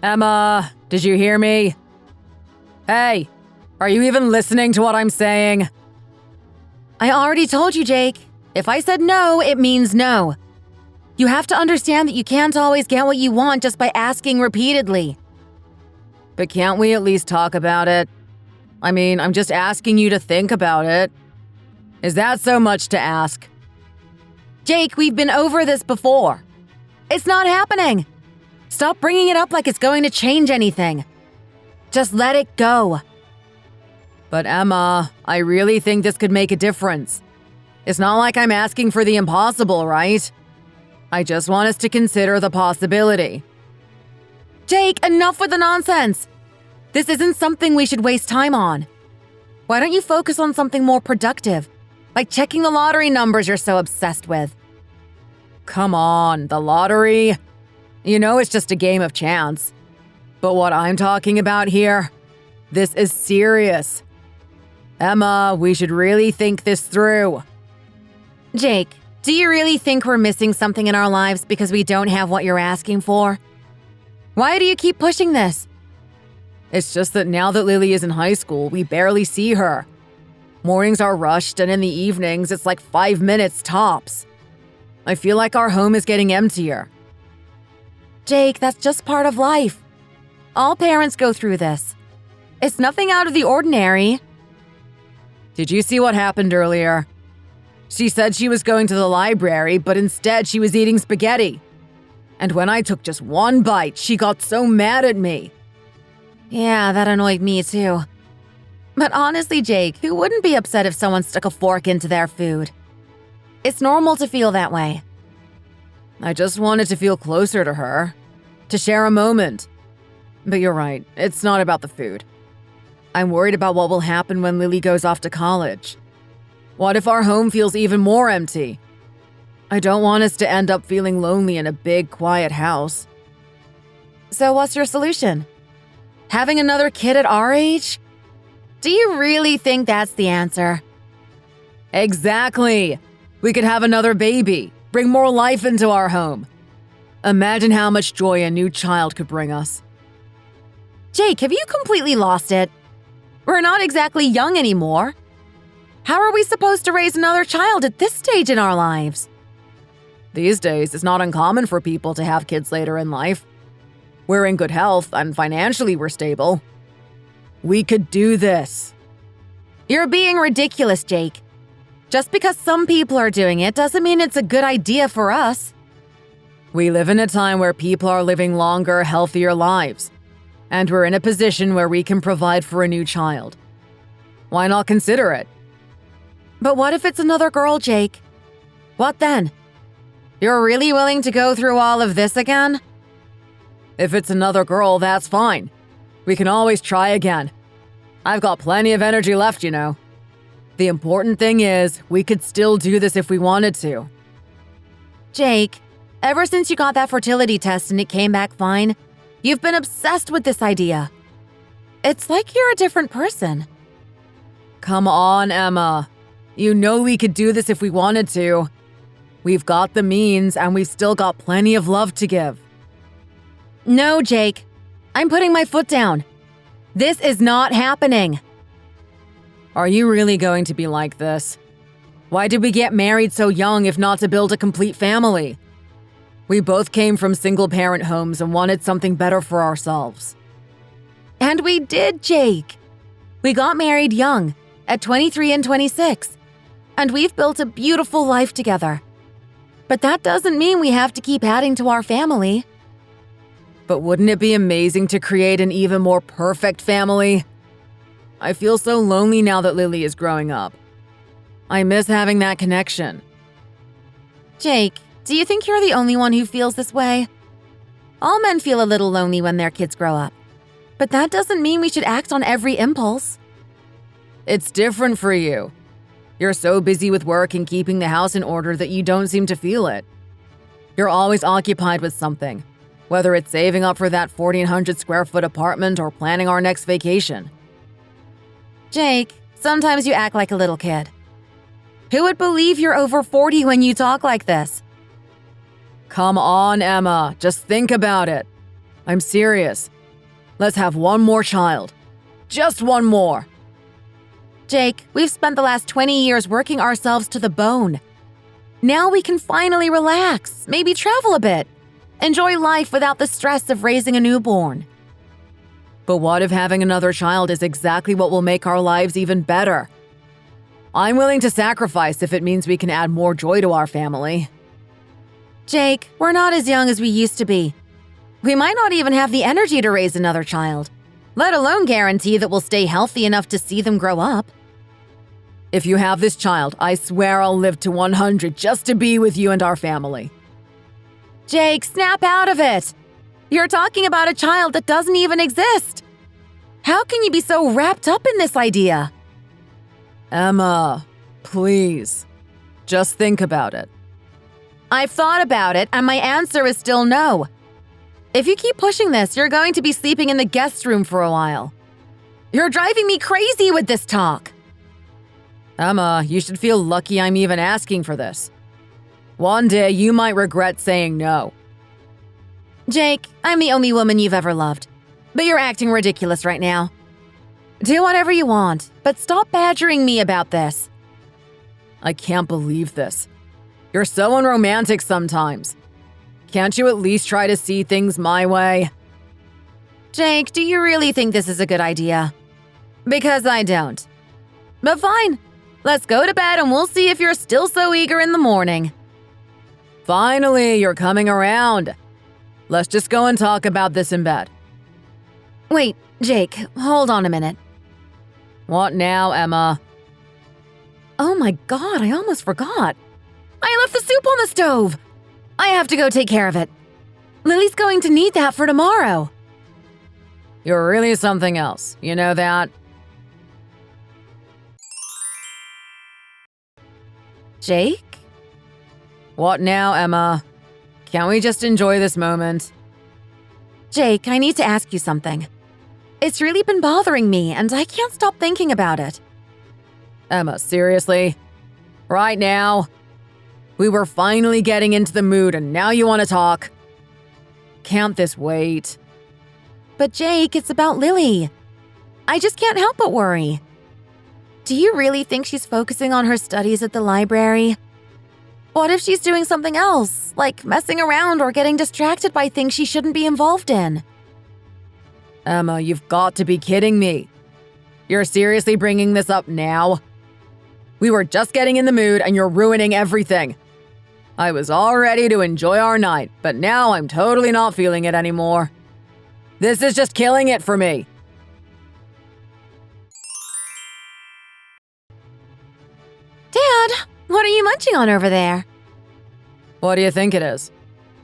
Emma, did you hear me? Hey, are you even listening to what I'm saying? I already told you, Jake. If I said no, it means no. You have to understand that you can't always get what you want just by asking repeatedly. But can't we at least talk about it? I mean, I'm just asking you to think about it. Is that so much to ask? Jake, we've been over this before. It's not happening. Stop bringing it up like it's going to change anything. Just let it go. But Emma, I really think this could make a difference. It's not like I'm asking for the impossible, right? I just want us to consider the possibility. Jake, enough with the nonsense. This isn't something we should waste time on. Why don't you focus on something more productive, like checking the lottery numbers you're so obsessed with? Come on, the lottery? You know it's just a game of chance. But what I'm talking about here, this is serious. Emma, we should really think this through. Jake, do you really think we're missing something in our lives because we don't have what you're asking for? Why do you keep pushing this? It's just that now that Lily is in high school, we barely see her. Mornings are rushed, and in the evenings, it's like 5 minutes tops. I feel like our home is getting emptier. Jake, that's just part of life. All parents go through this. It's nothing out of the ordinary. Did you see what happened earlier? She said she was going to the library, but instead she was eating spaghetti. And when I took just one bite, she got so mad at me. Yeah, that annoyed me too. But honestly, Jake, who wouldn't be upset if someone stuck a fork into their food? It's normal to feel that way. I just wanted to feel closer to her, to share a moment. But you're right, it's not about the food. I'm worried about what will happen when Lily goes off to college. What if our home feels even more empty? I don't want us to end up feeling lonely in a big, quiet house. So what's your solution? Having another kid at our age? Do you really think that's the answer? Exactly. We could have another baby, bring more life into our home. Imagine how much joy a new child could bring us. Jake, have you completely lost it? We're not exactly young anymore. How are we supposed to raise another child at this stage in our lives? These days, it's not uncommon for people to have kids later in life. We're in good health and financially we're stable. We could do this. You're being ridiculous, Jake. Just because some people are doing it doesn't mean it's a good idea for us. We live in a time where people are living longer, healthier lives. And we're in a position where we can provide for a new child. Why not consider it? But what if it's another girl, Jake? What then? You're really willing to go through all of this again? If it's another girl, that's fine. We can always try again. I've got plenty of energy left, you know. The important thing is, we could still do this if we wanted to. Jake, ever since you got that fertility test and it came back fine, you've been obsessed with this idea. It's like you're a different person. Come on, Emma. You know we could do this if we wanted to. We've got the means and we've still got plenty of love to give. No, Jake. I'm putting my foot down. This is not happening. Are you really going to be like this? Why did we get married so young if not to build a complete family? We both came from single-parent homes and wanted something better for ourselves. And we did, Jake. We got married young, at 23 and 26. And we've built a beautiful life together. But that doesn't mean we have to keep adding to our family. But wouldn't it be amazing to create an even more perfect family? I feel so lonely now that Lily is growing up. I miss having that connection. Jake, do you think you're the only one who feels this way? All men feel a little lonely when their kids grow up. But that doesn't mean we should act on every impulse. It's different for you. You're so busy with work and keeping the house in order that you don't seem to feel it. You're always occupied with something, whether it's saving up for that 1,400 square foot apartment or planning our next vacation. Jake, sometimes you act like a little kid. Who would believe you're over 40 when you talk like this? Come on, Emma, just think about it. I'm serious. Let's have one more child. Just one more. Jake, we've spent the last 20 years working ourselves to the bone. Now we can finally relax, maybe travel a bit, enjoy life without the stress of raising a newborn. But what if having another child is exactly what will make our lives even better? I'm willing to sacrifice if it means we can add more joy to our family. Jake, we're not as young as we used to be. We might not even have the energy to raise another child, let alone guarantee that we'll stay healthy enough to see them grow up. If you have this child, I swear I'll live to 100 just to be with you and our family. Jake, snap out of it! You're talking about a child that doesn't even exist! How can you be so wrapped up in this idea? Emma, please. Just think about it. I've thought about it, and my answer is still no. If you keep pushing this, you're going to be sleeping in the guest room for a while. You're driving me crazy with this talk. Emma, you should feel lucky I'm even asking for this. One day you might regret saying no. Jake, I'm the only woman you've ever loved, but you're acting ridiculous right now. Do whatever you want, but stop badgering me about this. I can't believe this. You're so unromantic sometimes. Can't you at least try to see things my way? Jake, do you really think this is a good idea? Because I don't. But fine. Let's go to bed and we'll see if you're still so eager in the morning. Finally, you're coming around. Let's just go and talk about this in bed. Wait, Jake, hold on a minute. What now, Emma? Oh my God, I almost forgot. I left the soup on the stove. I have to go take care of it. Lily's going to need that for tomorrow. You're really something else, you know that? Jake? What now, Emma? Can't we just enjoy this moment? Jake, I need to ask you something. It's really been bothering me, and I can't stop thinking about it. Emma, seriously? Right now? We were finally getting into the mood, and now you want to talk? Can't this wait? But Jake, it's about Lily. I just can't help but worry. Do you really think she's focusing on her studies at the library? What if she's doing something else, like messing around or getting distracted by things she shouldn't be involved in? Emma, you've got to be kidding me. You're seriously bringing this up now? We were just getting in the mood and you're ruining everything. I was all ready to enjoy our night, but now I'm totally not feeling it anymore. This is just killing it for me. Dad, what are you munching on over there? What do you think it is?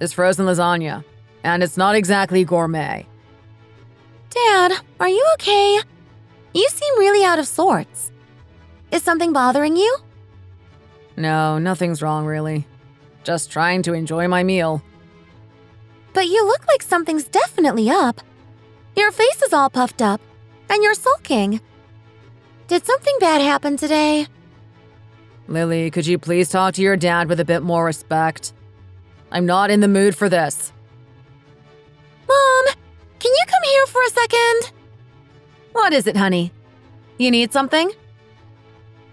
It's frozen lasagna, and it's not exactly gourmet. Dad, are you okay? You seem really out of sorts. Is something bothering you? No, nothing's wrong really. Just trying to enjoy my meal. But you look like something's definitely up. Your face is all puffed up, and you're sulking. Did something bad happen today? Lily, could you please talk to your dad with a bit more respect? I'm not in the mood for this. Mom, can you come here for a second? What is it, honey? You need something?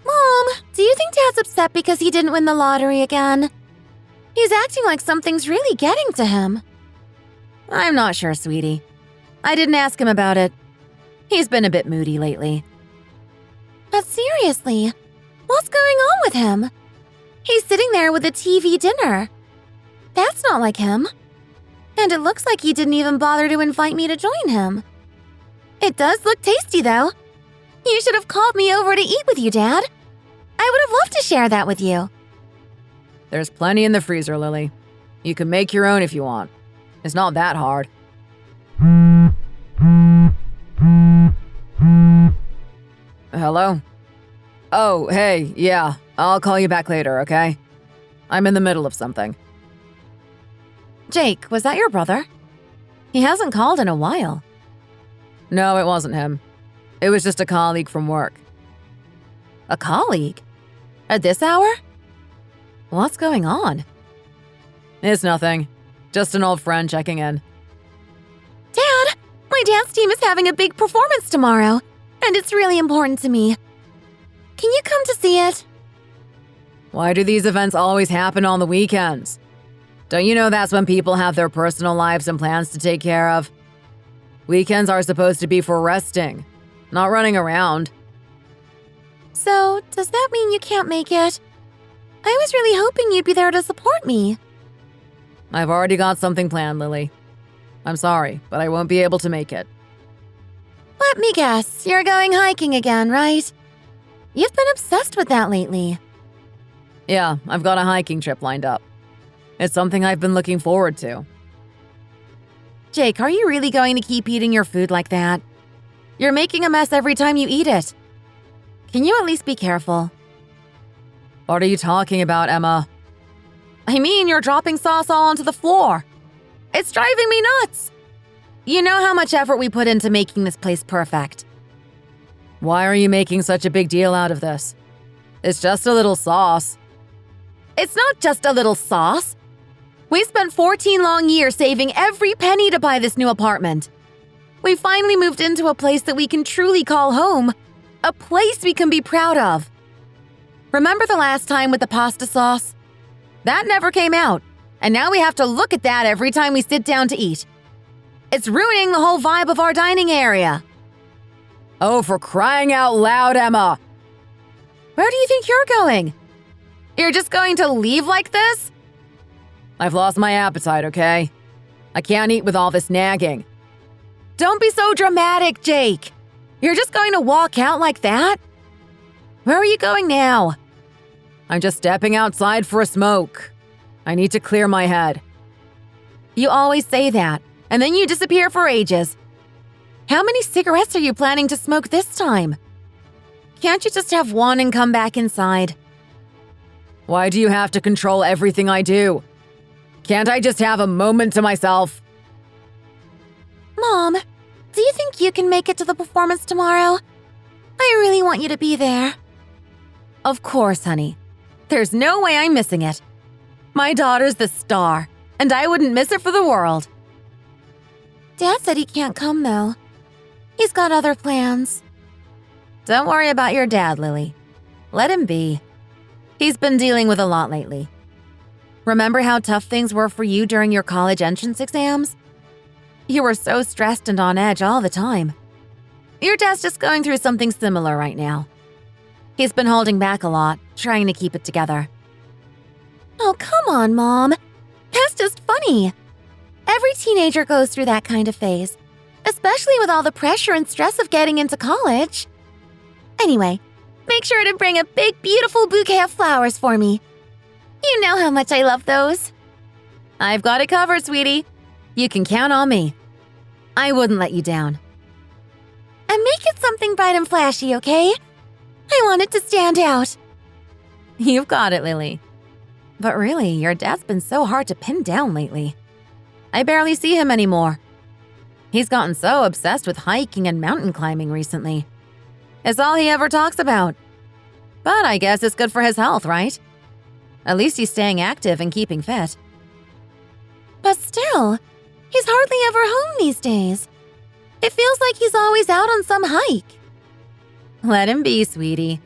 Mom, do you think Dad's upset because he didn't win the lottery again? He's acting like something's really getting to him. I'm not sure, sweetie. I didn't ask him about it. He's been a bit moody lately. But seriously, what's going on with him? He's sitting there with a TV dinner. That's not like him. And it looks like he didn't even bother to invite me to join him. It does look tasty, though. You should have called me over to eat with you, Dad. I would have loved to share that with you. There's plenty in the freezer, Lily. You can make your own if you want. It's not that hard. Hello? Oh, hey, yeah. I'll call you back later, okay? I'm in the middle of something. Jake, was that your brother? He hasn't called in a while. No, it wasn't him. It was just a colleague from work. A colleague? At this hour? What's going on? It's nothing. Just an old friend checking in. dance team is having a big performance tomorrow, and it's really important to me. Can you come to see it? Why do these events always happen on the weekends? Don't you know that's when people have their personal lives and plans to take care of? Weekends are supposed to be for resting, not running around. So, does that mean you can't make it? I was really hoping you'd be there to support me. I've already got something planned, Lily. I'm sorry, but I won't be able to make it. Let me guess, you're going hiking again, right? You've been obsessed with that lately. Yeah, I've got a hiking trip lined up. It's something I've been looking forward to. Jake, are you really going to keep eating your food like that? You're making a mess every time you eat it. Can you at least be careful? What are you talking about, Emma? I mean, you're dropping sauce all onto the floor. It's driving me nuts. You know how much effort we put into making this place perfect. Why are you making such a big deal out of this? It's just a little sauce. It's not just a little sauce. We spent 14 long years saving every penny to buy this new apartment. We finally moved into a place that we can truly call home, a place we can be proud of. Remember the last time with the pasta sauce? That never came out, and now we have to look at that every time we sit down to eat. It's ruining the whole vibe of our dining area. Oh, for crying out loud, Emma! Where do you think you're going? You're just going to leave like this? I've lost my appetite, okay? I can't eat with all this nagging. Don't be so dramatic, Jake. You're just going to walk out like that? Where are you going now? I'm just stepping outside for a smoke. I need to clear my head. You always say that, and then you disappear for ages. How many cigarettes are you planning to smoke this time? Can't you just have one and come back inside? Why do you have to control everything I do? Can't I just have a moment to myself? Mom, do you think you can make it to the performance tomorrow? I really want you to be there. Of course, honey. There's no way I'm missing it. My daughter's the star, and I wouldn't miss it for the world. Dad said he can't come, though. He's got other plans. Don't worry about your dad, Lily. Let him be. He's been dealing with a lot lately. Remember how tough things were for you during your college entrance exams? You were so stressed and on edge all the time. Your dad's just going through something similar right now. He's been holding back a lot, trying to keep it together. Oh, come on, Mom. That's just funny. Every teenager goes through that kind of phase, especially with all the pressure and stress of getting into college. Anyway, make sure to bring a big, beautiful bouquet of flowers for me. You know how much I love those. I've got it covered, sweetie. You can count on me. I wouldn't let you down. And make it something bright and flashy, okay? I want it to stand out. You've got it, Lily. But really, your dad's been so hard to pin down lately. I barely see him anymore. He's gotten so obsessed with hiking and mountain climbing recently. It's all he ever talks about. But I guess it's good for his health, right? At least he's staying active and keeping fit. But still, he's hardly ever home these days. It feels like he's always out on some hike. Let him be, sweetie.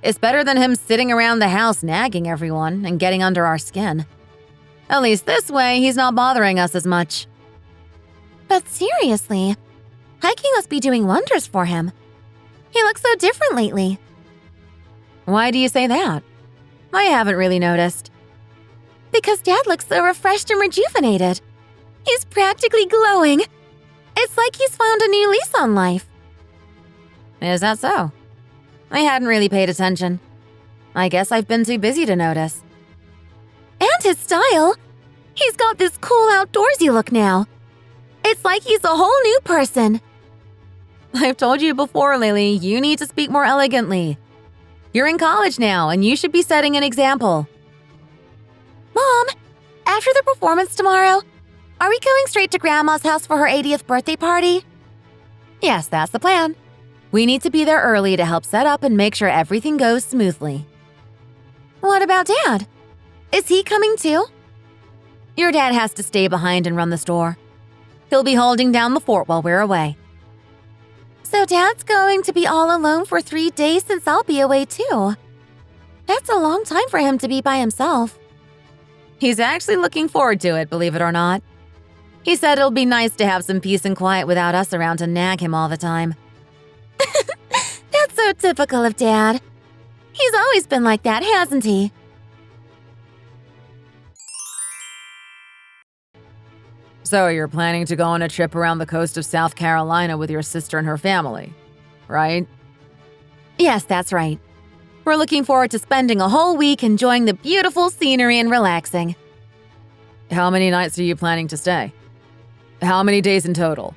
It's better than him sitting around the house nagging everyone and getting under our skin. At least this way, he's not bothering us as much. But seriously, hiking must be doing wonders for him. He looks so different lately. Why do you say that? I haven't really noticed. Because Dad looks so refreshed and rejuvenated. He's practically glowing. It's like he's found a new lease on life. Is that so? I hadn't really paid attention. I guess I've been too busy to notice. And his style. He's got this cool outdoorsy look now. It's like he's a whole new person. I've told you before, Lily, you need to speak more elegantly. You're in college now, and you should be setting an example. Mom, after the performance tomorrow, are we going straight to Grandma's house for her 80th birthday party? Yes, that's the plan. We need to be there early to help set up and make sure everything goes smoothly. What about Dad? Is he coming too? Your dad has to stay behind and run the store. He'll be holding down the fort while we're away. So Dad's going to be all alone for 3 days since I'll be away too. That's a long time for him to be by himself. He's actually looking forward to it, believe it or not. He said it'll be nice to have some peace and quiet without us around to nag him all the time. That's so typical of Dad. He's always been like that, hasn't he? So you're planning to go on a trip around the coast of South Carolina with your sister and her family, right? Yes, that's right. We're looking forward to spending a whole week enjoying the beautiful scenery and relaxing. How many nights are you planning to stay? How many days in total?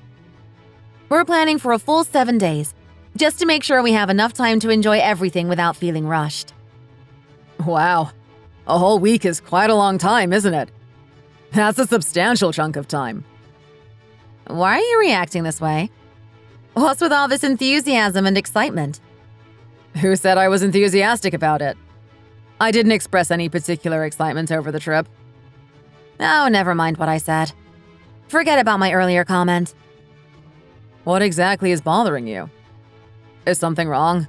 We're planning for a full 7 days, just to make sure we have enough time to enjoy everything without feeling rushed. Wow, a whole week is quite a long time, isn't it? That's a substantial chunk of time. Why are you reacting this way? What's with all this enthusiasm and excitement? Who said I was enthusiastic about it? I didn't express any particular excitement over the trip. Oh, never mind what I said. Forget about my earlier comment. What exactly is bothering you? Is something wrong?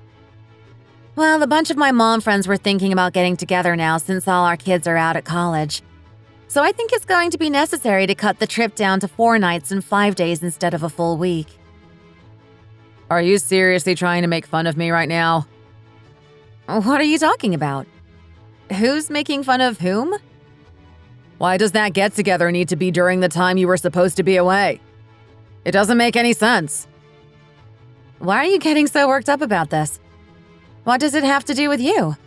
Well, a bunch of my mom friends were thinking about getting together now since all our kids are out at college. So I think it's going to be necessary to cut the trip down to 4 nights and 5 days instead of a full week. Are you seriously trying to make fun of me right now? What are you talking about? Who's making fun of whom? Why does that get-together need to be during the time you were supposed to be away? It doesn't make any sense. Why are you getting so worked up about this? What does it have to do with you?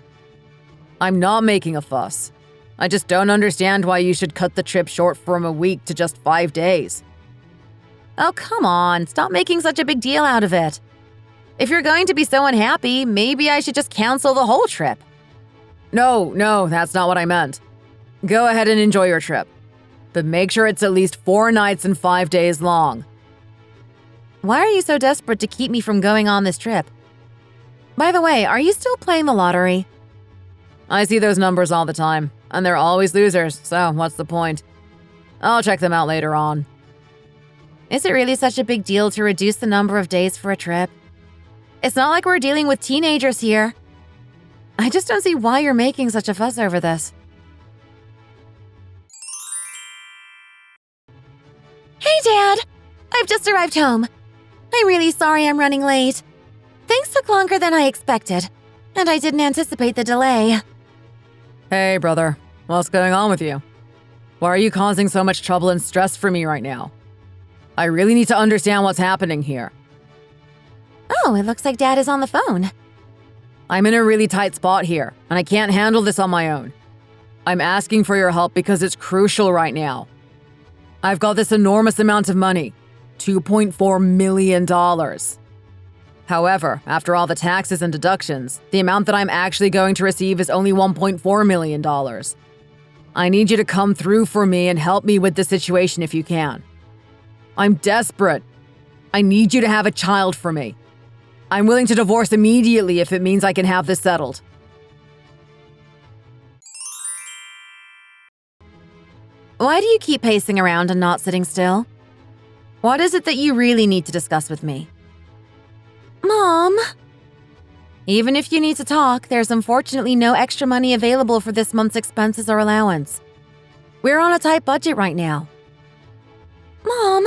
I'm not making a fuss. I just don't understand why you should cut the trip short from a week to just 5 days. Oh, come on. Stop making such a big deal out of it. If you're going to be so unhappy, maybe I should just cancel the whole trip. No, that's not what I meant. Go ahead and enjoy your trip. But make sure it's at least 4 nights and 5 days long. Why are you so desperate to keep me from going on this trip? By the way, are you still playing the lottery? I see those numbers all the time, and they're always losers, so what's the point? I'll check them out later on. Is it really such a big deal to reduce the number of days for a trip? It's not like we're dealing with teenagers here. I just don't see why you're making such a fuss over this. Hey, Dad! I've just arrived home. I'm really sorry I'm running late. Things took longer than I expected, and I didn't anticipate the delay. Hey, brother. What's going on with you? Why are you causing so much trouble and stress for me right now? I really need to understand what's happening here. Oh, it looks like Dad is on the phone. I'm in a really tight spot here, and I can't handle this on my own. I'm asking for your help because it's crucial right now. I've got this enormous amount of money, $2.4 million. However, after all the taxes and deductions, the amount that I'm actually going to receive is only $1.4 million. I need you to come through for me and help me with the situation if you can. I'm desperate. I need you to have a child for me. I'm willing to divorce immediately if it means I can have this settled. Why do you keep pacing around and not sitting still? What is it that you really need to discuss with me? Mom! Even if you need to talk, there's unfortunately no extra money available for this month's expenses or allowance. We're on a tight budget right now. Mom,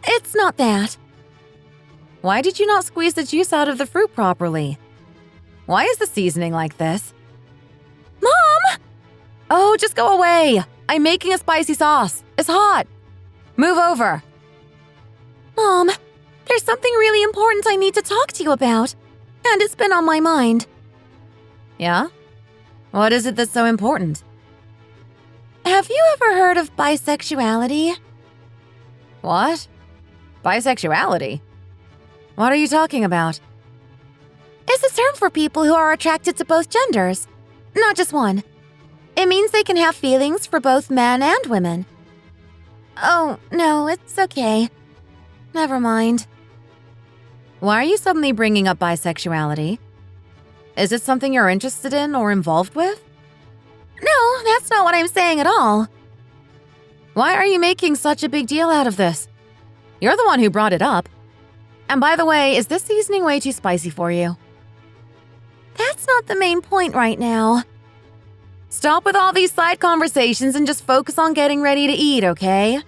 it's not that. Why did you not squeeze the juice out of the fruit properly? Why is the seasoning like this? Mom! Oh, just go away. I'm making a spicy sauce. It's hot. Move over. Mom, there's something really important I need to talk to you about, and it's been on my mind. Yeah? What is it that's so important? Have you ever heard of bisexuality? What? Bisexuality? What are you talking about? It's a term for people who are attracted to both genders, not just one. It means they can have feelings for both men and women. Oh, no, it's okay. Never mind. Why are you suddenly bringing up bisexuality? Is it something you're interested in or involved with? No, that's not what I'm saying at all. Why are you making such a big deal out of this? You're the one who brought it up. And by the way, is this seasoning way too spicy for you? That's not the main point right now. Stop with all these side conversations and just focus on getting ready to eat, okay?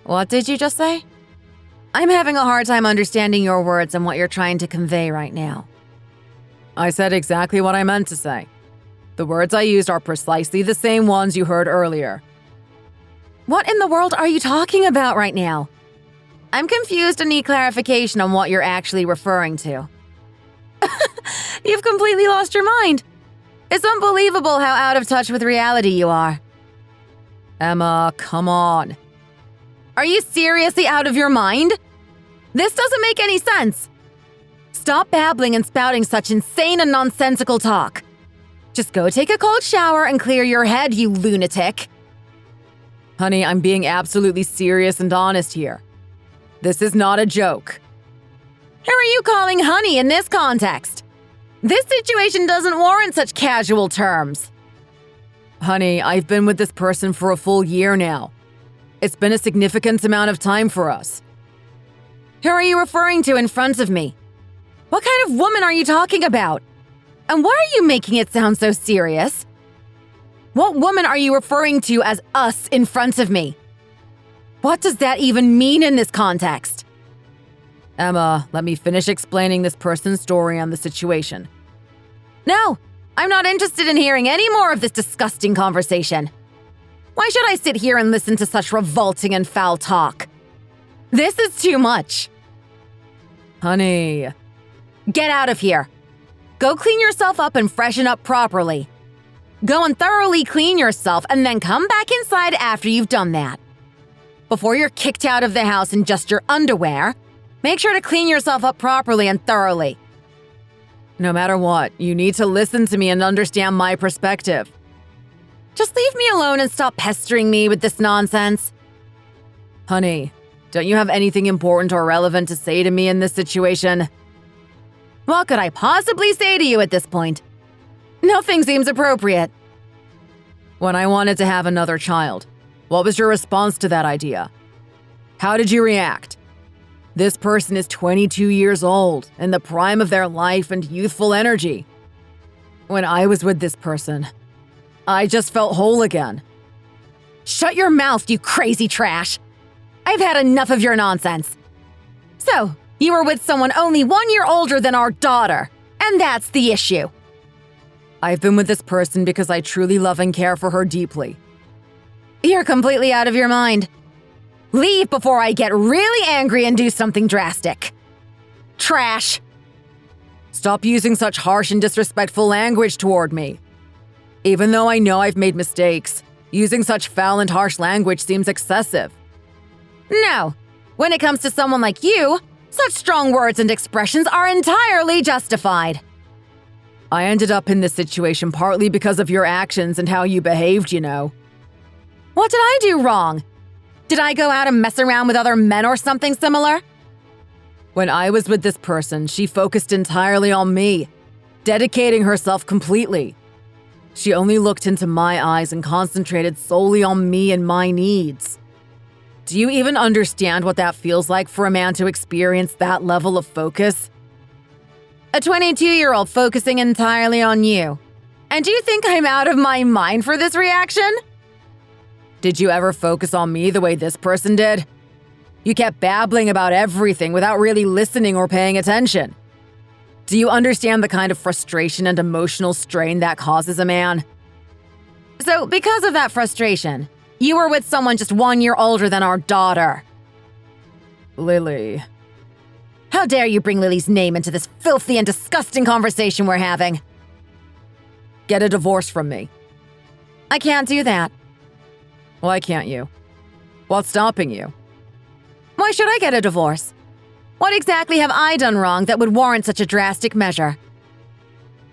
What did you just say? I'm having a hard time understanding your words and what you're trying to convey right now. I said exactly what I meant to say. The words I used are precisely the same ones you heard earlier. What in the world are you talking about right now? I'm confused and need clarification on what you're actually referring to. You've completely lost your mind. It's unbelievable how out of touch with reality you are. Emma, come on. Are you seriously out of your mind? This doesn't make any sense. Stop babbling and spouting such insane and nonsensical talk. Just go take a cold shower and clear your head, you lunatic. Honey, I'm being absolutely serious and honest here. This is not a joke. Who are you calling honey in this context? This situation doesn't warrant such casual terms. Honey, I've been with this person for a full year now. It's been a significant amount of time for us. Who are you referring to in front of me? What kind of woman are you talking about? And why are you making it sound so serious? What woman are you referring to as us in front of me? What does that even mean in this context? Emma, let me finish explaining this person's story and the situation. No, I'm not interested in hearing any more of this disgusting conversation. Why should I sit here and listen to such revolting and foul talk? This is too much. Honey. Get out of here. Go clean yourself up and freshen up properly. Go and thoroughly clean yourself and then come back inside after you've done that. Before you're kicked out of the house in just your underwear, make sure to clean yourself up properly and thoroughly. No matter what, you need to listen to me and understand my perspective. Just leave me alone and stop pestering me with this nonsense. Honey, don't you have anything important or relevant to say to me in this situation? What could I possibly say to you at this point? Nothing seems appropriate. When I wanted to have another child, what was your response to that idea? How did you react? This person is 22 years old, in the prime of their life and youthful energy. When I was with this person, I just felt whole again. Shut your mouth, you crazy trash! I've had enough of your nonsense. So, you were with someone only 1 year older than our daughter, and that's the issue. I've been with this person because I truly love and care for her deeply. You're completely out of your mind. Leave before I get really angry and do something drastic. Trash. Stop using such harsh and disrespectful language toward me. Even though I know I've made mistakes, using such foul and harsh language seems excessive. No. When it comes to someone like you, such strong words and expressions are entirely justified. I ended up in this situation partly because of your actions and how you behaved, you know. What did I do wrong? Did I go out and mess around with other men or something similar? When I was with this person, she focused entirely on me, dedicating herself completely. She only looked into my eyes and concentrated solely on me and my needs. Do you even understand what that feels like for a man to experience that level of focus? A 22-year-old focusing entirely on you. And do you think I'm out of my mind for this reaction? Did you ever focus on me the way this person did? You kept babbling about everything without really listening or paying attention. Do you understand the kind of frustration and emotional strain that causes a man? So, because of that frustration, you were with someone just 1 year older than our daughter. Lily. How dare you bring Lily's name into this filthy and disgusting conversation we're having? Get a divorce from me. I can't do that. Why can't you? What's stopping you? Why should I get a divorce? What exactly have I done wrong that would warrant such a drastic measure?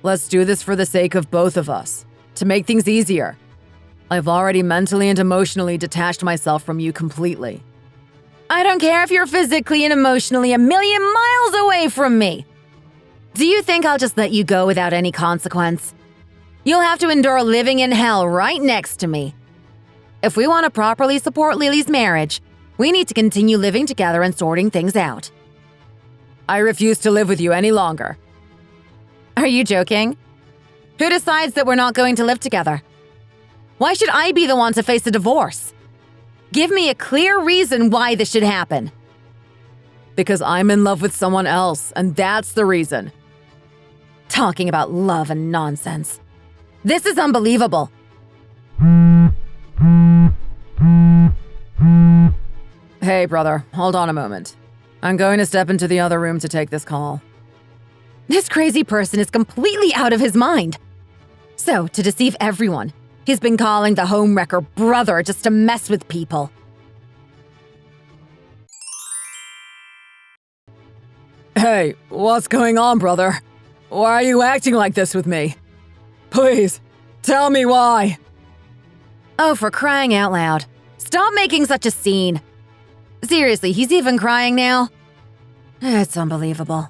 Let's do this for the sake of both of us, to make things easier. I've already mentally and emotionally detached myself from you completely. I don't care if you're physically and emotionally a million miles away from me. Do you think I'll just let you go without any consequence? You'll have to endure living in hell right next to me. If we want to properly support Lily's marriage, we need to continue living together and sorting things out. I refuse to live with you any longer. Are you joking? Who decides that we're not going to live together? Why should I be the one to face a divorce? Give me a clear reason why this should happen. Because I'm in love with someone else, and that's the reason. Talking about love and nonsense. This is unbelievable. Hey, brother, hold on a moment. I'm going to step into the other room to take this call. This crazy person is completely out of his mind. So, to deceive everyone, he's been calling the homewrecker brother just to mess with people. Hey, what's going on, brother? Why are you acting like this with me? Please, tell me why. Oh, for crying out loud. Stop making such a scene. Seriously, he's even crying now? It's unbelievable.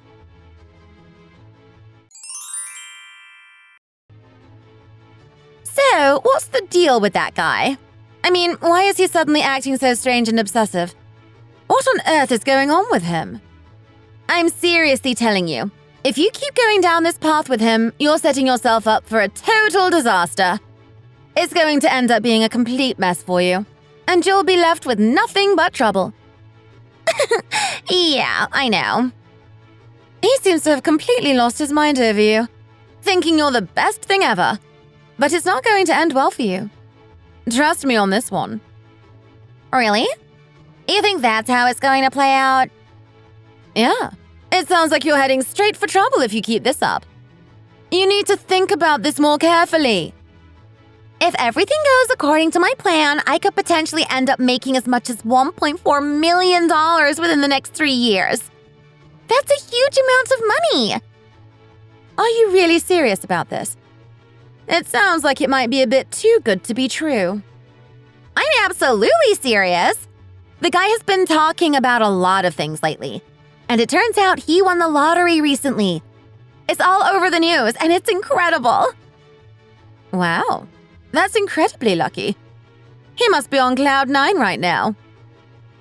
So, what's the deal with that guy? I mean, why is he suddenly acting so strange and obsessive? What on earth is going on with him? I'm seriously telling you, if you keep going down this path with him, you're setting yourself up for a total disaster. It's going to end up being a complete mess for you, and you'll be left with nothing but trouble. Yeah, I know. He seems to have completely lost his mind over you, thinking you're the best thing ever. But it's not going to end well for you. Trust me on this one. Really? You think that's how it's going to play out? Yeah. It sounds like you're heading straight for trouble if you keep this up. You need to think about this more carefully. If everything goes according to my plan, I could potentially end up making as much as $1.4 million within the next 3 years. That's a huge amount of money. Are you really serious about this? It sounds like it might be a bit too good to be true. I'm absolutely serious. The guy has been talking about a lot of things lately. And it turns out he won the lottery recently. It's all over the news, and it's incredible. Wow, that's incredibly lucky. He must be on cloud 9 right now.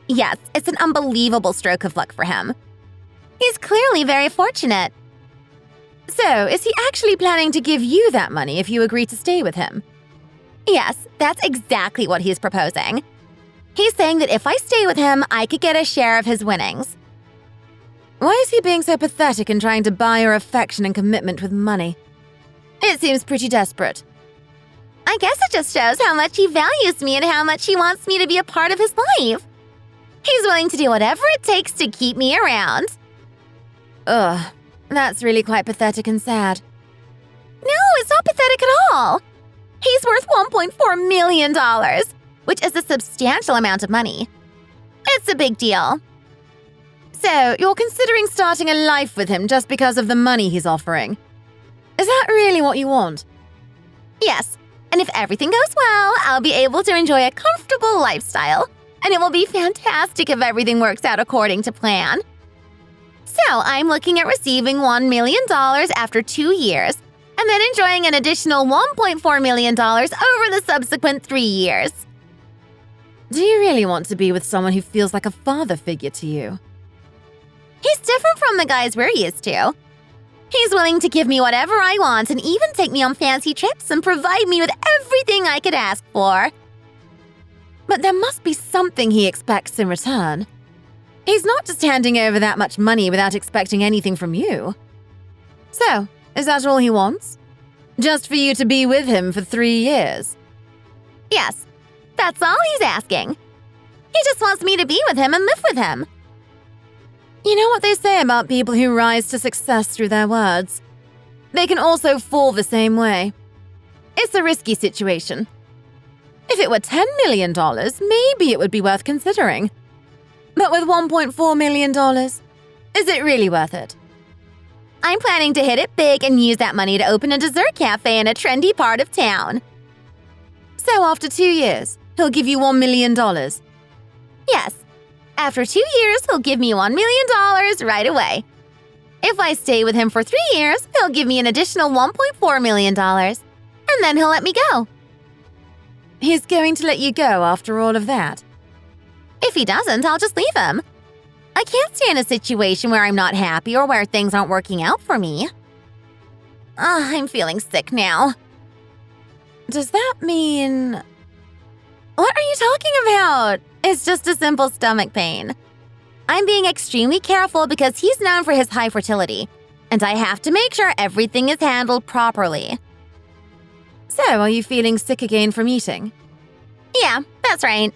Yes, it's an unbelievable stroke of luck for him. He's clearly very fortunate. So, is he actually planning to give you that money if you agree to stay with him? Yes, that's exactly what he's proposing. He's saying that if I stay with him, I could get a share of his winnings. Why is he being so pathetic and trying to buy your affection and commitment with money? It seems pretty desperate. I guess it just shows how much he values me and how much he wants me to be a part of his life. He's willing to do whatever it takes to keep me around. Ugh, that's really quite pathetic and sad. No, it's not pathetic at all. He's worth $1.4 million, which is a substantial amount of money. It's a big deal. So, you're considering starting a life with him just because of the money he's offering. Is that really what you want? Yes, and if everything goes well, I'll be able to enjoy a comfortable lifestyle, and it will be fantastic if everything works out according to plan. So, I'm looking at receiving $1 million after 2 years, and then enjoying an additional $1.4 million over the subsequent 3 years. Do you really want to be with someone who feels like a father figure to you? He's different from the guys we're used to. He's willing to give me whatever I want and even take me on fancy trips and provide me with everything I could ask for. But there must be something he expects in return. He's not just handing over that much money without expecting anything from you. So, is that all he wants? Just for you to be with him for 3 years? Yes, that's all he's asking. He just wants me to be with him and live with him. You know what they say about people who rise to success through their words? They can also fall the same way. It's a risky situation. If it were $10 million, maybe it would be worth considering. But with $1.4 million, is it really worth it? I'm planning to hit it big and use that money to open a dessert cafe in a trendy part of town. So after 2 years, he'll give you $1 million? Yes. After 2 years, he'll give me $1 million right away. If I stay with him for 3 years, he'll give me an additional $1.4 million. And then he'll let me go. He's going to let you go after all of that. If he doesn't, I'll just leave him. I can't stay in a situation where I'm not happy or where things aren't working out for me. I'm feeling sick now. Does that mean… What are you talking about? It's just a simple stomach pain. I'm being extremely careful because he's known for his high fertility, and I have to make sure everything is handled properly. So, are you feeling sick again from eating? Yeah, that's right.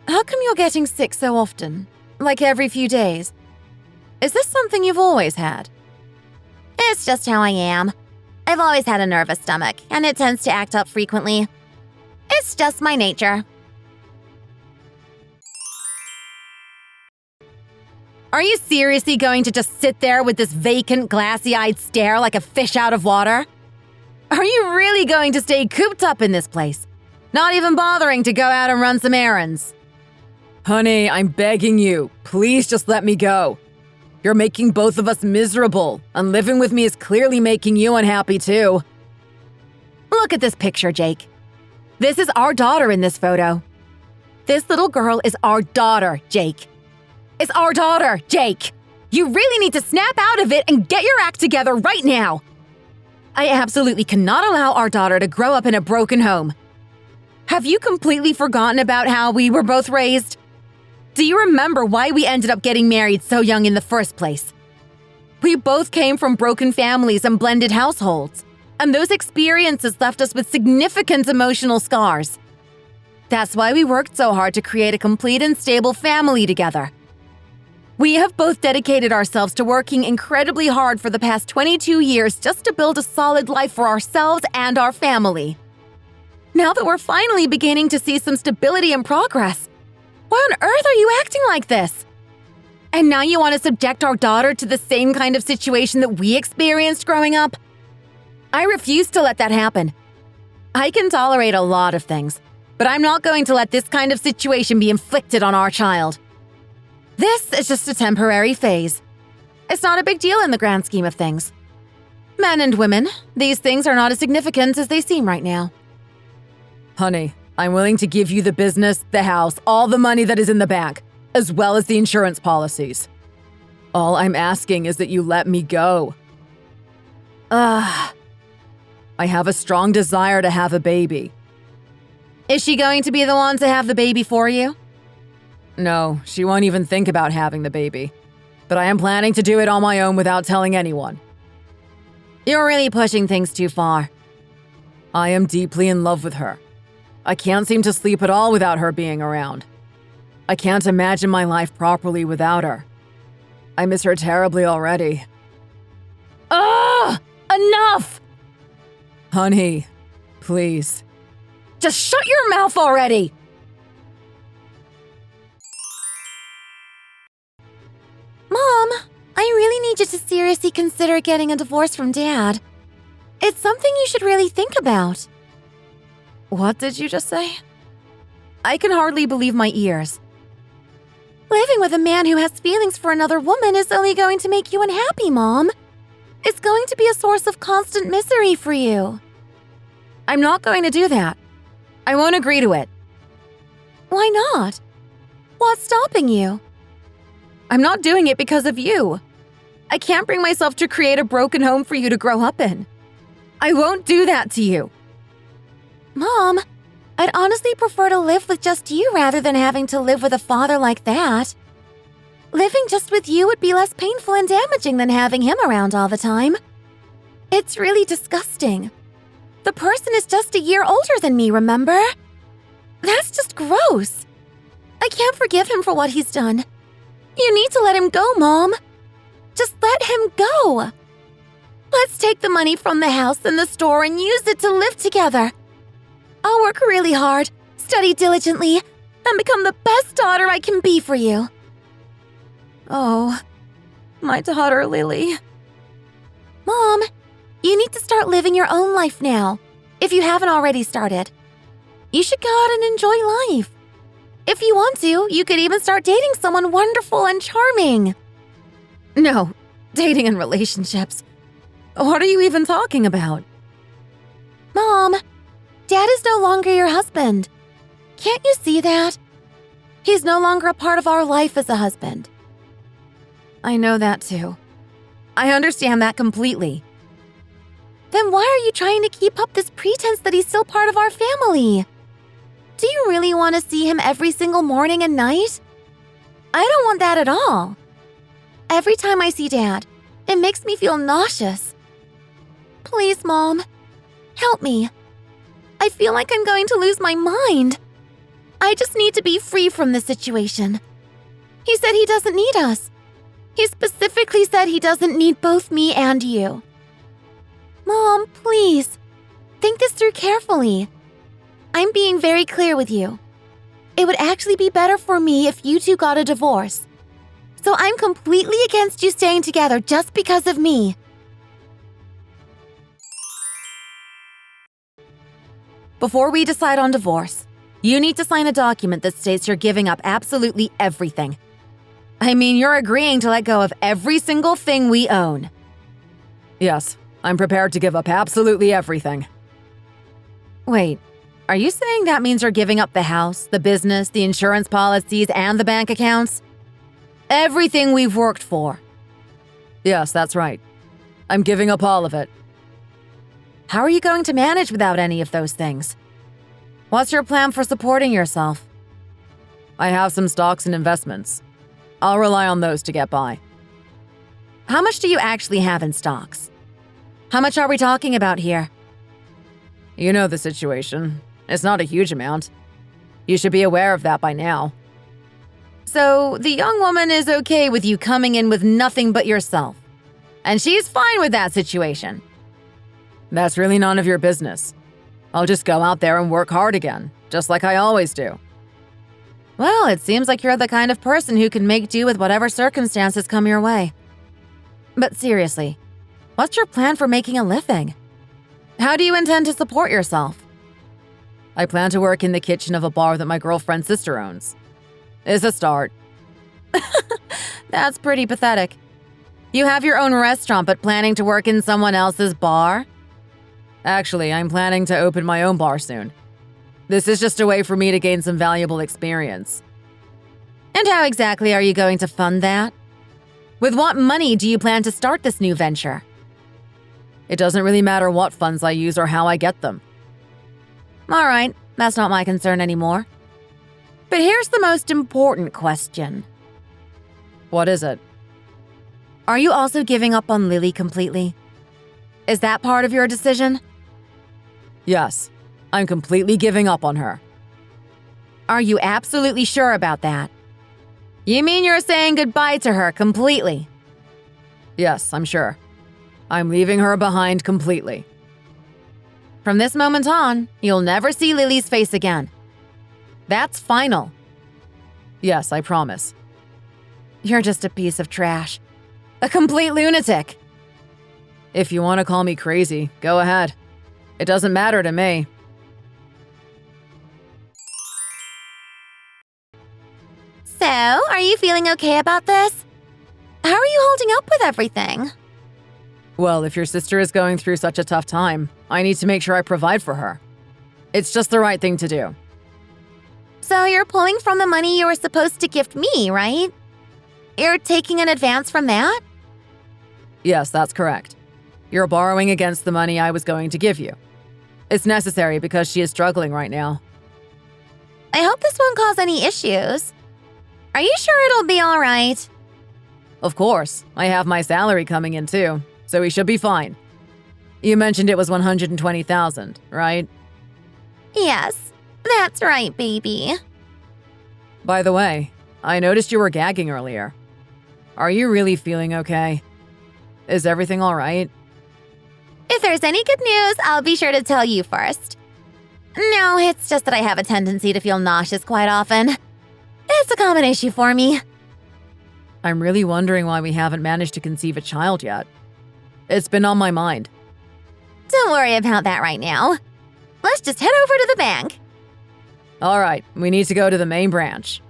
How come you're getting sick so often? Like every few days? Is this something you've always had? It's just how I am. I've always had a nervous stomach, and it tends to act up frequently. It's just my nature. Are you seriously going to just sit there with this vacant, glassy-eyed stare like a fish out of water? Are you really going to stay cooped up in this place? Not even bothering to go out and run some errands? Honey, I'm begging you. Please just let me go. You're making both of us miserable, and living with me is clearly making you unhappy too. Look at this picture, Jake. This is our daughter in this photo. This little girl is our daughter, Jake. It's our daughter, Jake. You really need to snap out of it and get your act together right now. I absolutely cannot allow our daughter to grow up in a broken home. Have you completely forgotten about how we were both raised? Do you remember why we ended up getting married so young in the first place? We both came from broken families and blended households, and those experiences left us with significant emotional scars. That's why we worked so hard to create a complete and stable family together. We have both dedicated ourselves to working incredibly hard for the past 22 years just to build a solid life for ourselves and our family. Now that we're finally beginning to see some stability and progress, why on earth are you acting like this? And now you want to subject our daughter to the same kind of situation that we experienced growing up? I refuse to let that happen. I can tolerate a lot of things, but I'm not going to let this kind of situation be inflicted on our child. This is just a temporary phase. It's not a big deal in the grand scheme of things. Men and women, these things are not as significant as they seem right now. Honey, I'm willing to give you the business, the house, all the money that is in the bank, as well as the insurance policies. All I'm asking is that you let me go. I have a strong desire to have a baby. Is she going to be the one to have the baby for you? No, she won't even think about having the baby. But I am planning to do it on my own without telling anyone. You're really pushing things too far. I am deeply in love with her. I can't seem to sleep at all without her being around. I can't imagine my life properly without her. I miss her terribly already. Ugh! Enough! Honey, please. Just shut your mouth already! Mom, I really need you to seriously consider getting a divorce from Dad. It's something you should really think about. What did you just say? I can hardly believe my ears. Living with a man who has feelings for another woman is only going to make you unhappy, Mom. It's going to be a source of constant misery for you. I'm not going to do that. I won't agree to it. Why not? What's stopping you? I'm not doing it because of you. I can't bring myself to create a broken home for you to grow up in. I won't do that to you. Mom, I'd honestly prefer to live with just you rather than having to live with a father like that. Living just with you would be less painful and damaging than having him around all the time. It's really disgusting. The person is just a year older than me, remember? That's just gross. I can't forgive him for what he's done. You need to let him go, Mom. Just let him go. Let's take the money from the house and the store and use it to live together. I'll work really hard, study diligently, and become the best daughter I can be for you. Oh, my daughter, Lily. Mom, you need to start living your own life now, if you haven't already started. You should go out and enjoy life. If you want to, you could even start dating someone wonderful and charming. No, dating and relationships. What are you even talking about? Mom, Dad Dad is no longer your husband. Can't you see that? He's no longer a part of our life as a husband. I know that too. I understand that completely. Then why are you trying to keep up this pretense that he's still part of our family? Do you really want to see him every single morning and night? I don't want that at all. Every time I see Dad, it makes me feel nauseous. Please, Mom, help me. I feel like I'm going to lose my mind. I just need to be free from this situation. He said he doesn't need us. He specifically said he doesn't need both me and you. Mom, please, think this through carefully. I'm being very clear with you. It would actually be better for me if you two got a divorce. So I'm completely against you staying together just because of me. Before we decide on divorce, you need to sign a document that states you're giving up absolutely everything. I mean, you're agreeing to let go of every single thing we own. Yes, I'm prepared to give up absolutely everything. Wait, are you saying that means you're giving up the house, the business, the insurance policies, and the bank accounts? Everything we've worked for. Yes, that's right. I'm giving up all of it. How are you going to manage without any of those things? What's your plan for supporting yourself? I have some stocks and investments. I'll rely on those to get by. How much do you actually have in stocks? How much are we talking about here? You know the situation. It's not a huge amount. You should be aware of that by now. So, the young woman is okay with you coming in with nothing but yourself. And she's fine with that situation. That's really none of your business. I'll just go out there and work hard again, just like I always do. Well, it seems like you're the kind of person who can make do with whatever circumstances come your way. But seriously, what's your plan for making a living? How do you intend to support yourself? I plan to work in the kitchen of a bar that my girlfriend's sister owns. It's a start. That's pretty pathetic. You have your own restaurant but planning to work in someone else's bar? Actually, I'm planning to open my own bar soon. This is just a way for me to gain some valuable experience. And how exactly are you going to fund that? With what money do you plan to start this new venture? It doesn't really matter what funds I use or how I get them. All right, that's not my concern anymore. But here's the most important question. What is it? Are you also giving up on Lily completely? Is that part of your decision? Yes, I'm completely giving up on her. Are you absolutely sure about that? You mean you're saying goodbye to her completely? Yes, I'm sure. I'm leaving her behind completely. From this moment on, you'll never see Lily's face again. That's final. Yes, I promise. You're just a piece of trash. A complete lunatic. If you want to call me crazy, go ahead. It doesn't matter to me. So, are you feeling okay about this? How are you holding up with everything? Well, if your sister is going through such a tough time, I need to make sure I provide for her. It's just the right thing to do. So you're pulling from the money you were supposed to gift me, right? You're taking an advance from that? Yes, that's correct. You're borrowing against the money I was going to give you. It's necessary because she is struggling right now. I hope this won't cause any issues. Are you sure it'll be all right? Of course, I have my salary coming in too, so we should be fine. You mentioned it was $120,000, right? Yes, that's right, baby. By the way, I noticed you were gagging earlier. Are you really feeling okay? Is everything all right? If there's any good news, I'll be sure to tell you first. No, it's just that I have a tendency to feel nauseous quite often. It's a common issue for me. I'm really wondering why we haven't managed to conceive a child yet. It's been on my mind. Don't worry about that right now. Let's just head over to the bank. All right, we need to go to the main branch.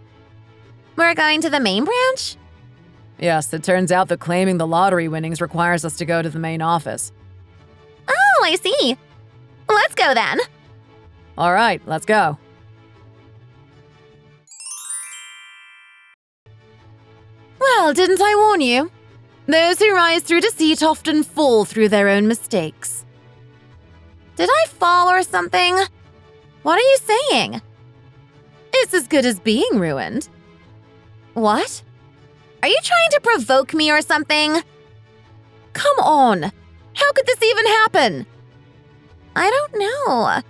We're going to the main branch? Yes, it turns out that claiming the lottery winnings requires us to go to the main office. Oh, I see. Let's go then. All right, let's go. Well, didn't I warn you? Those who rise through deceit often fall through their own mistakes. Did I fall or something? What are you saying? It's as good as being ruined. What? Are you trying to provoke me or something? Come on. How could this even happen? I don't know.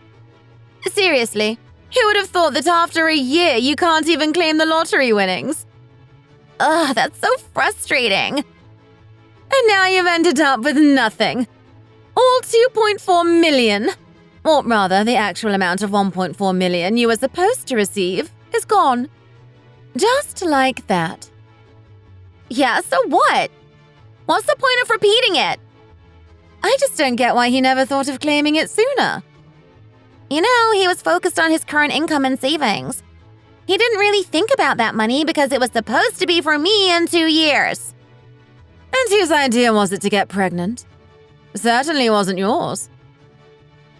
Seriously, who would have thought that after a year you can't even claim the lottery winnings? Ugh, that's so frustrating. And now you've ended up with nothing. All 2.4 million, or rather the actual amount of 1.4 million you were supposed to receive, is gone. Just like that. Yeah, so what? What's the point of repeating it? I just don't get why he never thought of claiming it sooner. You know, he was focused on his current income and savings. He didn't really think about that money because it was supposed to be for me in 2 years. And whose idea was it to get pregnant? Certainly wasn't yours.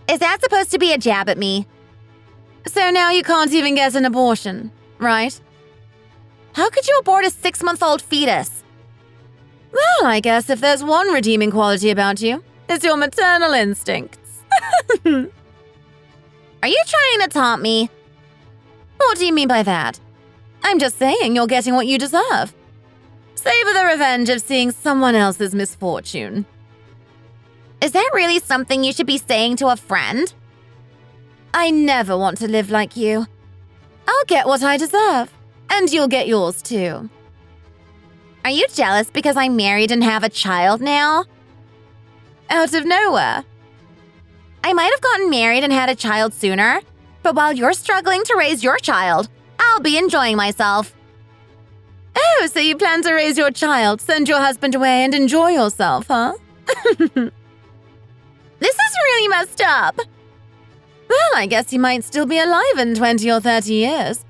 Is that supposed to be a jab at me? So now you can't even get an abortion, right? How could you abort a 6-month-old fetus? Well, I guess if there's one redeeming quality about you, it's your maternal instincts. Are you trying to taunt me? What do you mean by that? I'm just saying you're getting what you deserve. Savor the revenge of seeing someone else's misfortune. Is that really something you should be saying to a friend? I never want to live like you. I'll get what I deserve, and you'll get yours too. Are you jealous because I'm married and have a child now? Out of nowhere. I might have gotten married and had a child sooner, but while you're struggling to raise your child, I'll be enjoying myself. Oh, so you plan to raise your child, send your husband away, and enjoy yourself, huh? This is really messed up. Well, I guess he might still be alive in 20 or 30 years.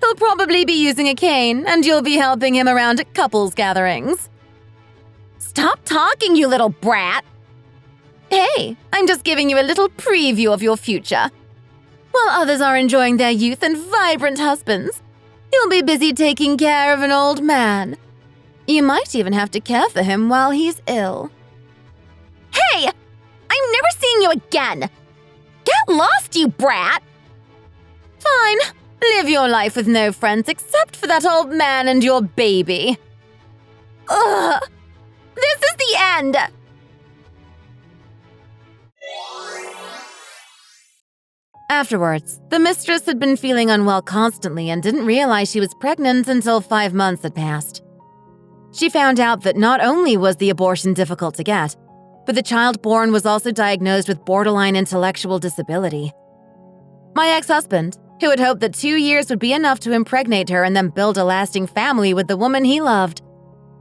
He'll probably be using a cane, and you'll be helping him around at couples gatherings. Stop talking, you little brat. Hey, I'm just giving you a little preview of your future. While others are enjoying their youth and vibrant husbands, you'll be busy taking care of an old man. You might even have to care for him while he's ill. Hey! I'm never seeing you again! Get lost, you brat! Fine. Live your life with no friends except for that old man and your baby. Ugh! This is the end! Afterwards, the mistress had been feeling unwell constantly and didn't realize she was pregnant until 5 months had passed. She found out that not only was the abortion difficult to get, but the child born was also diagnosed with borderline intellectual disability. My ex-husband, who had hoped that 2 years would be enough to impregnate her and then build a lasting family with the woman he loved,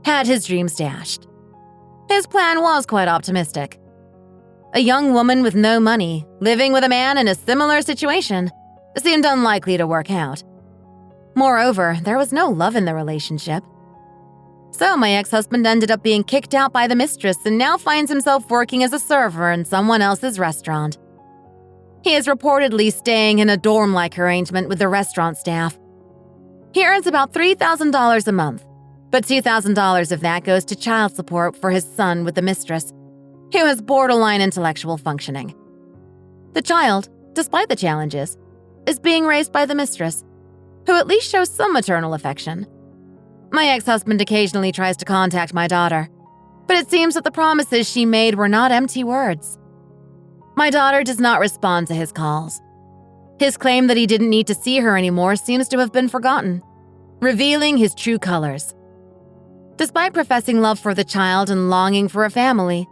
had his dreams dashed. His plan was quite optimistic. A young woman with no money, living with a man in a similar situation, seemed unlikely to work out. Moreover, there was no love in the relationship. So my ex-husband ended up being kicked out by the mistress and now finds himself working as a server in someone else's restaurant. He is reportedly staying in a dorm-like arrangement with the restaurant staff. He earns about $3,000 a month, but $2,000 of that goes to child support for his son with the mistress, who has borderline intellectual functioning. The child, despite the challenges, is being raised by the mistress, who at least shows some maternal affection. My ex-husband occasionally tries to contact my daughter, but it seems that the promises she made were not empty words. My daughter does not respond to his calls. His claim that he didn't need to see her anymore seems to have been forgotten, revealing his true colors. Despite professing love for the child and longing for a family,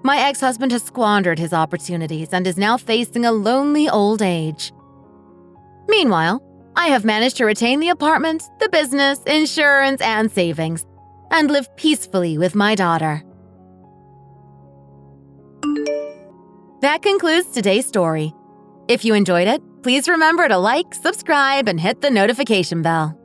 my ex-husband has squandered his opportunities and is now facing a lonely old age. Meanwhile, I have managed to retain the apartment, the business, insurance, and savings, and live peacefully with my daughter. That concludes today's story. If you enjoyed it, please remember to like, subscribe, and hit the notification bell.